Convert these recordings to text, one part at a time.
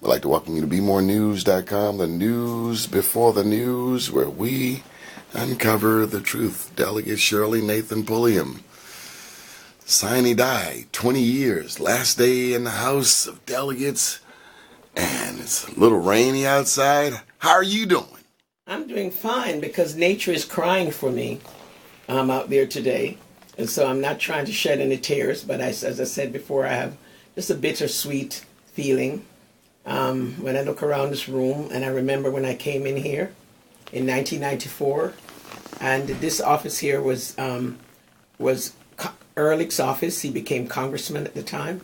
I'd like to welcome you to BeMoreNews.com, the news before the news, where we uncover the truth. Delegate Shirley Nathan-Pulliam, sine die, 20 years, last day in the House of Delegates, and it's a little rainy outside. How are you doing? I'm doing fine because nature is crying for me out there today. And so I'm not trying to shed any tears, but as I said before, I have just a bittersweet feeling when I look around this room, and I remember when I came in here in 1994, and this office here was Ehrlich's office. He became congressman at the time,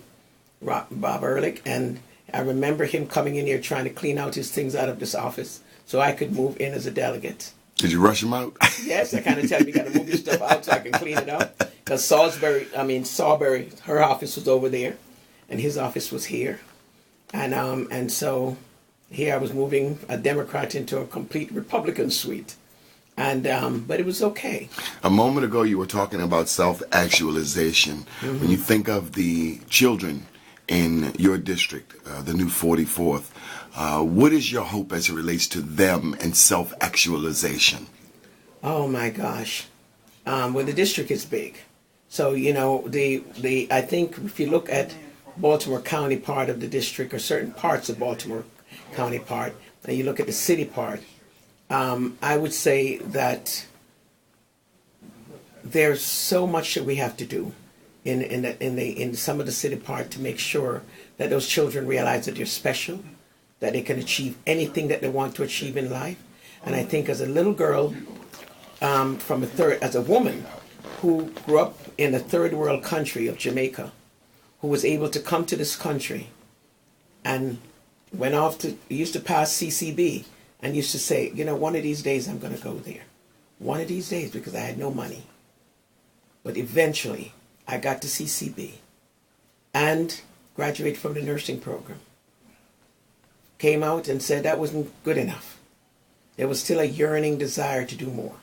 Bob Ehrlich, and I remember him coming in here trying to clean out his things out of this office so I could move in as a delegate. Did you rush him out? Yes, I kind of tell him you got to move your stuff out so I can clean it up. Because Salisbury, her office was over there, and his office was here. And so here I was moving a Democrat into a complete Republican suite. And but it was okay. A moment ago you were talking about self-actualization. Mm-hmm. When you think of the children in your district, the new 44th, what is your hope as it relates to them and self-actualization? Oh my gosh. Well, the district is big. So, you know, I think if you look at Baltimore County part of the district, or certain parts of Baltimore County part, and you look at the city part, I would say that there's so much that we have to do in some of the city part to make sure that those children realize that they're special, that they can achieve anything that they want to achieve in life. And I think as a little girl, as a woman who grew up in a third world country of Jamaica, who was able to come to this country and used to pass CCB and used to say, you know, one of these days I'm going to go there. One of these days, because I had no money. But eventually I got to CCB and graduated from the nursing program. Came out and said that wasn't good enough. There was still a yearning desire to do more.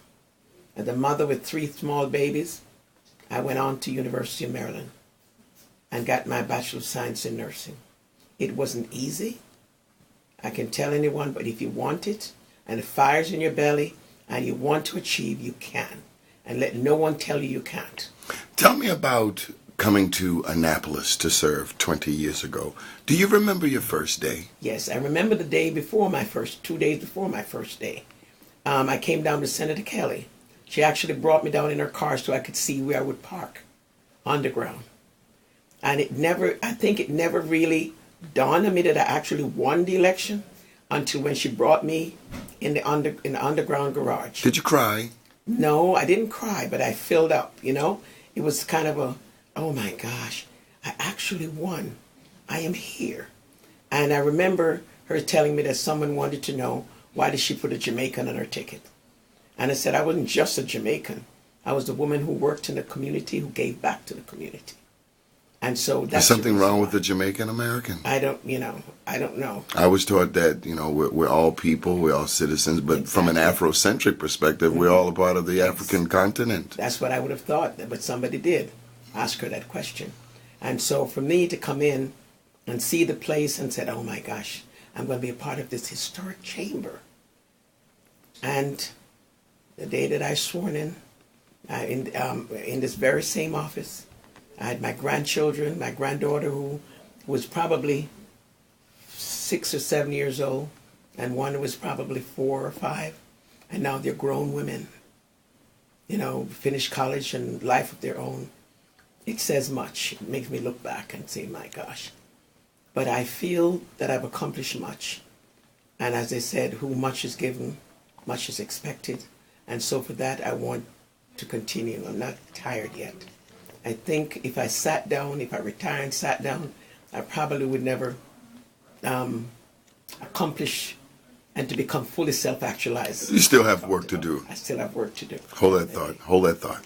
As a mother with 3 small babies, I went on to University of Maryland and got my Bachelor of Science in Nursing. It wasn't easy, I can tell anyone, but if you want it, and the fire's in your belly, and you want to achieve, you can. And let no one tell you you can't. Tell me about coming to Annapolis to serve 20 years ago. Do you remember your first day? Yes, I remember the day before 2 days before my first day. I came down to Senator Kelly. She actually brought me down in her car so I could see where I would park underground. And I think it never really dawned on me that I actually won the election until when she brought me in the underground garage. Did you cry? No, I didn't cry, but I filled up, you know. It was kind of oh my gosh, I actually won. I am here. And I remember her telling me that someone wanted to know why did she put a Jamaican on her ticket. And I said I wasn't just a Jamaican. I was the woman who worked in the community, who gave back to the community. And so that's... There's something wrong with the Jamaican American? I don't know. I was taught that, we're all people, we're all citizens, but exactly. From an Afrocentric perspective, we're all a part of the African continent. That's what I would have thought, but somebody did ask her that question. And so for me to come in and see the place and said, oh my gosh, I'm going to be a part of this historic chamber. And the day that I sworn in this very same office, I had my grandchildren, my granddaughter who was probably 6 or 7 years old, and one was probably 4 or 5, and now they're grown women, finished college and life of their own. It says much. It makes me look back and say, my gosh. But I feel that I've accomplished much. And as I said, who much is given, much is expected. And so for that, I want to continue. I'm not tired yet. I think if I retired and sat down, I probably would never accomplish and to become fully self-actualized. You still have work to do. I still have work to do. Hold that thought.